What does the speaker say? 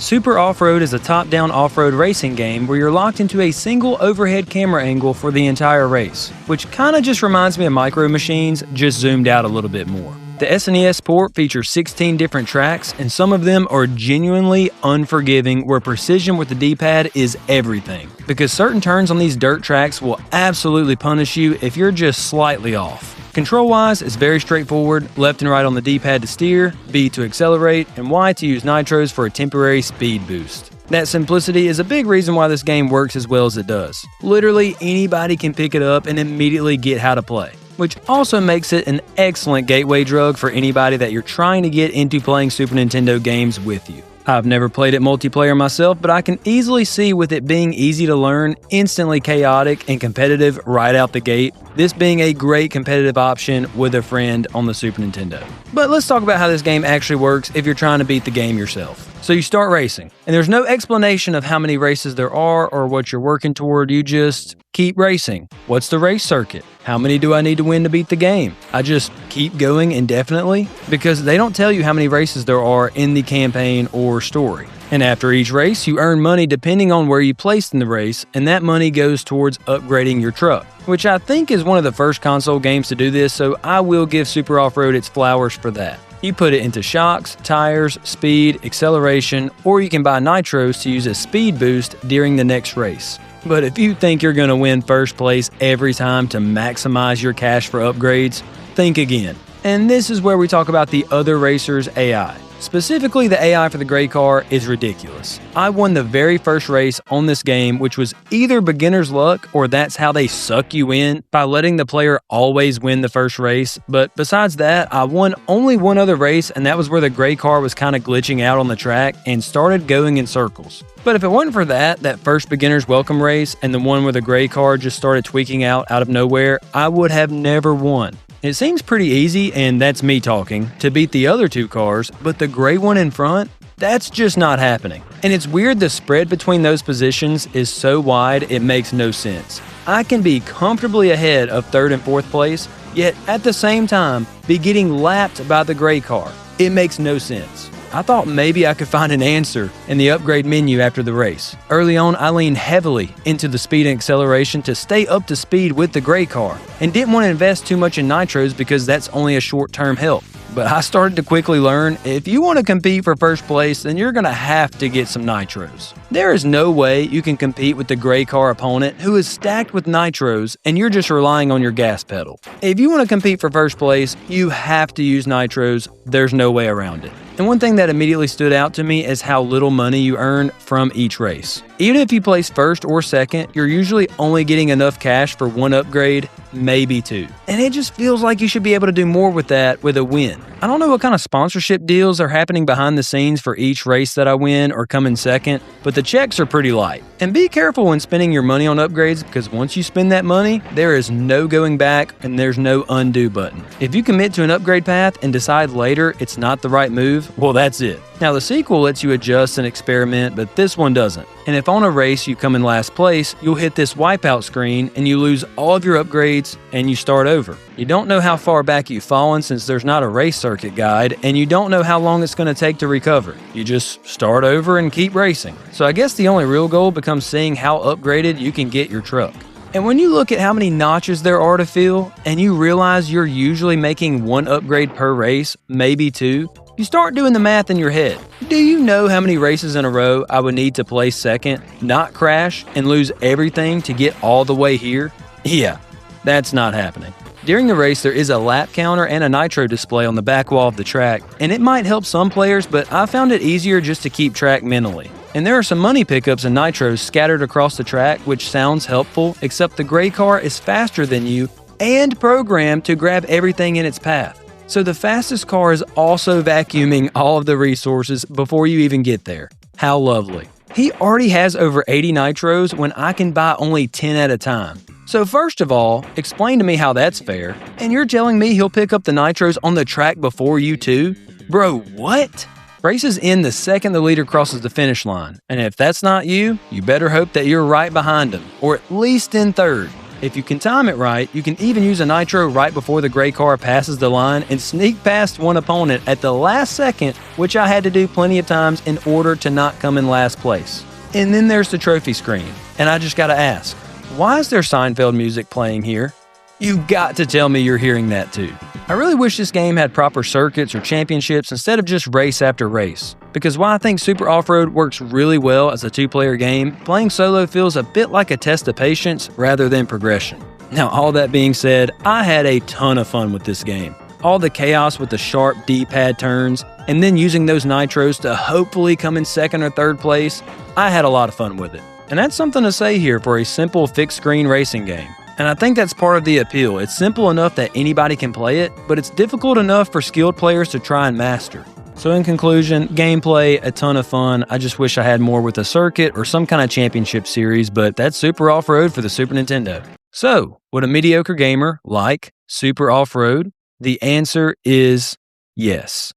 Super Off-Road is a top-down off-road racing game where you're locked into a single overhead camera angle for the entire race, which kinda just reminds me of Micro Machines, just zoomed out a little bit more. The SNES port features 16 different tracks, and some of them are genuinely unforgiving where precision with the D-pad is everything, because certain turns on these dirt tracks will absolutely punish you if you're just slightly off. Control-wise, it's very straightforward: left and right on the D-pad to steer, B to accelerate, and Y to use nitros for a temporary speed boost. That simplicity is a big reason why this game works as well as it does. Literally anybody can pick it up and immediately get how to play, which also makes it an excellent gateway drug for anybody that you're trying to get into playing Super Nintendo games with you. I've never played it multiplayer myself, but I can easily see with it being easy to learn, instantly chaotic, and competitive right out the gate, this being a great competitive option with a friend on the Super Nintendo. But let's talk about how this game actually works if you're trying to beat the game yourself. So you start racing, and there's no explanation of how many races there are or what you're working toward, you just keep racing. What's the race circuit? How many do I need to win to beat the game? I just keep going indefinitely? Because they don't tell you how many races there are in the campaign or story. And after each race, you earn money depending on where you placed in the race, and that money goes towards upgrading your truck, which I think is one of the first console games to do this, so I will give Super Off-Road its flowers for that. You put it into shocks, tires, speed, acceleration, or you can buy nitros to use as speed boost during the next race. But if you think you're going to win first place every time to maximize your cash for upgrades, think again. And this is where we talk about the other racers' AI. Specifically, the AI for the gray car is ridiculous. I won the very first race on this game, which was either beginner's luck or that's how they suck you in by letting the player always win the first race. But besides that, I won only one other race, and that was where the gray car was kind of glitching out on the track and started going in circles. But if it wasn't for that first beginner's welcome race and the one where the gray car just started tweaking out of nowhere, I would have never won. It seems pretty easy, and that's me talking, to beat the other two cars, but the gray one in front, that's just not happening. And it's weird the spread between those positions is so wide it makes no sense. I can be comfortably ahead of third and fourth place, yet at the same time be getting lapped by the gray car. It makes no sense. I thought maybe I could find an answer in the upgrade menu after the race. Early on, I leaned heavily into the speed and acceleration to stay up to speed with the gray car, and didn't want to invest too much in nitros because that's only a short-term help. But I started to quickly learn, if you want to compete for first place, then you're going to have to get some nitros. There is no way you can compete with the gray car opponent who is stacked with nitros and you're just relying on your gas pedal. If you want to compete for first place, you have to use nitros. There's no way around it. And one thing that immediately stood out to me is how little money you earn from each race. Even if you place first or second, you're usually only getting enough cash for one upgrade, maybe two. And it just feels like you should be able to do more with that with a win. I don't know what kind of sponsorship deals are happening behind the scenes for each race that I win or come in second, but the checks are pretty light. And be careful when spending your money on upgrades, because once you spend that money, there is no going back and there's no undo button. If you commit to an upgrade path and decide later it's not the right move, well, that's it. Now, the sequel lets you adjust and experiment, but this one doesn't. And if on a race you come in last place, you'll hit this wipeout screen and you lose all of your upgrades and you start over. You don't know how far back you've fallen since there's not a race circuit guide, and you don't know how long it's going to take to recover. You just start over and keep racing. So I guess the only real goal becomes seeing how upgraded you can get your truck. And when you look at how many notches there are to fill, and you realize you're usually making one upgrade per race, maybe two, you start doing the math in your head. Do you know how many races in a row I would need to place second, not crash, and lose everything to get all the way here? Yeah, that's not happening. During the race, there is a lap counter and a nitro display on the back wall of the track, and it might help some players, but I found it easier just to keep track mentally. And there are some money pickups and nitros scattered across the track, which sounds helpful, except the gray car is faster than you and programmed to grab everything in its path. So the fastest car is also vacuuming all of the resources before you even get there. How lovely. He already has over 80 nitros when I can buy only 10 at a time. So first of all, explain to me how that's fair. And you're telling me he'll pick up the nitros on the track before you too? Bro, what? Races end the second the leader crosses the finish line. And if that's not you, you better hope that you're right behind him, or at least in third. If you can time it right, you can even use a nitro right before the gray car passes the line and sneak past one opponent at the last second, which I had to do plenty of times in order to not come in last place. And then there's the trophy screen, and I just gotta ask, why is there Seinfeld music playing here? You got to tell me you're hearing that too. I really wish this game had proper circuits or championships instead of just race after race. Because while I think Super Off-Road works really well as a two-player game, playing solo feels a bit like a test of patience rather than progression. Now, all that being said, I had a ton of fun with this game. All the chaos with the sharp D-pad turns, and then using those nitros to hopefully come in second or third place, I had a lot of fun with it. And that's something to say here for a simple fixed-screen racing game. And I think that's part of the appeal. It's simple enough that anybody can play it, but it's difficult enough for skilled players to try and master. So in conclusion, gameplay, a ton of fun. I just wish I had more with a circuit or some kind of championship series, but that's Super Off-Road for the Super Nintendo. So, would a mediocre gamer like Super Off-Road? The answer is yes.